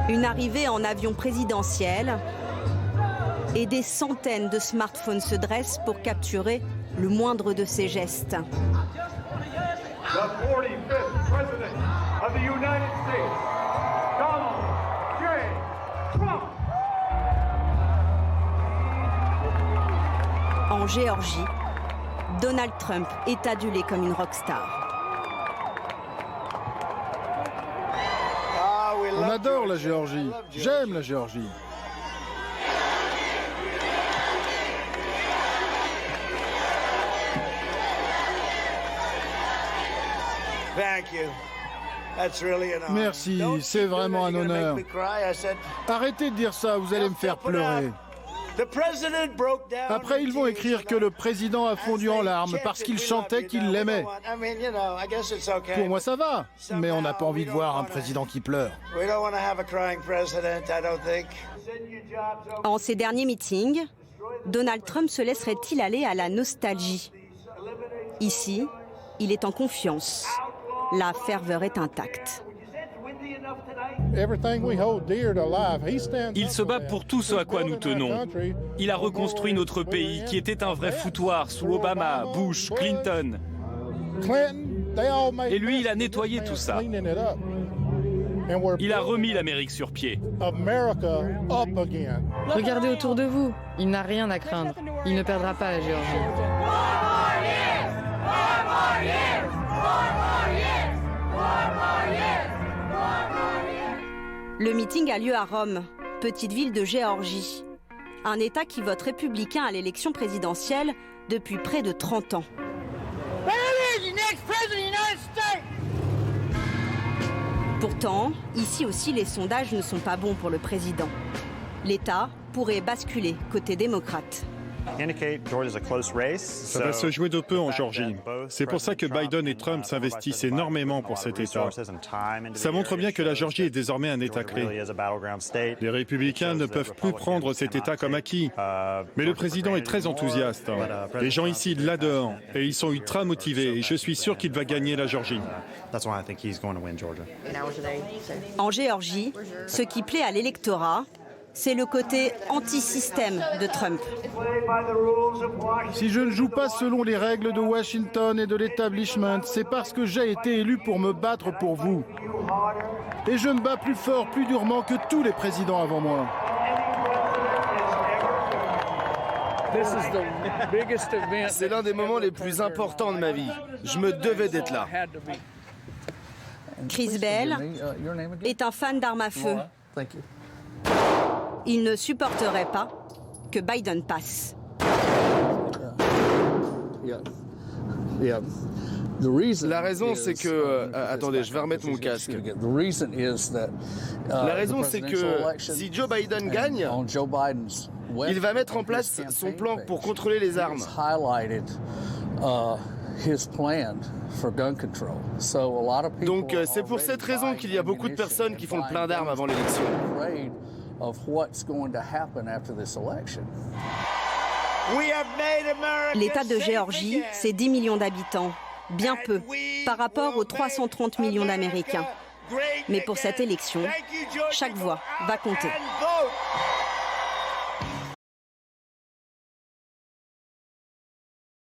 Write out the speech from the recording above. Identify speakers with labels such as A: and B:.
A: Une arrivée en avion présidentiel et des centaines de smartphones se dressent pour capturer le moindre de ses gestes.
B: The 45th President of the United States, Donald J. Trump.
A: En Géorgie, Donald Trump est adulé comme une rockstar.
C: On adore la Géorgie. J'aime la Géorgie. Merci, c'est vraiment un honneur. Arrêtez de dire ça, vous allez me faire pleurer. Après, ils vont écrire que le président a fondu en larmes parce qu'il chantait qu'il l'aimait. Pour moi, ça va, mais on n'a pas envie de voir un président qui pleure.
A: En ces derniers meetings, Donald Trump se laisserait-il aller à la nostalgie? Ici, il est en confiance. La ferveur est intacte.
D: Il se bat pour tout ce à quoi nous tenons. Il a reconstruit notre pays qui était un vrai foutoir sous Obama, Bush, Clinton. Et lui, il a nettoyé tout ça. Il a remis l'Amérique sur pied.
E: Regardez autour de vous. Il n'a rien à craindre. Il ne perdra pas la Géorgie.
A: Le meeting a lieu à Rome, petite ville de Géorgie. Un État qui vote républicain à l'élection présidentielle depuis près de 30 ans. Pourtant, ici aussi, les sondages ne sont pas bons pour le président. L'État pourrait basculer côté démocrate.
F: Ça va se jouer de peu en Géorgie. C'est pour ça que Biden et Trump s'investissent énormément pour cet État. Ça montre bien que la Géorgie est désormais un État clé. Les républicains ne peuvent plus prendre cet État comme acquis. Mais le président est très enthousiaste. Les gens ici l'adorent et ils sont ultra motivés. Et je suis sûr qu'il va gagner la Géorgie.
A: En Géorgie, ce qui plaît à l'électorat, c'est le côté anti-système de Trump.
C: Si je ne joue pas selon les règles de Washington et de l'establishment, c'est parce que j'ai été élu pour me battre pour vous. Et je me bats plus fort, plus durement que tous les présidents avant moi.
G: C'est l'un des moments les plus importants de ma vie. Je me devais d'être là.
A: Chris Bell est un fan d'armes à feu. Il ne supporterait pas que Biden passe.
G: La raison, c'est que... attendez, je vais remettre mon casque. La raison, c'est que si Joe Biden gagne, il va mettre en place son plan pour contrôler les armes. Donc c'est pour cette raison qu'il y a beaucoup de personnes qui font le plein d'armes avant l'élection.
A: L'État de Géorgie, c'est 10 millions d'habitants, bien peu, par rapport aux 330 millions d'Américains. Mais pour cette élection, chaque voix va compter.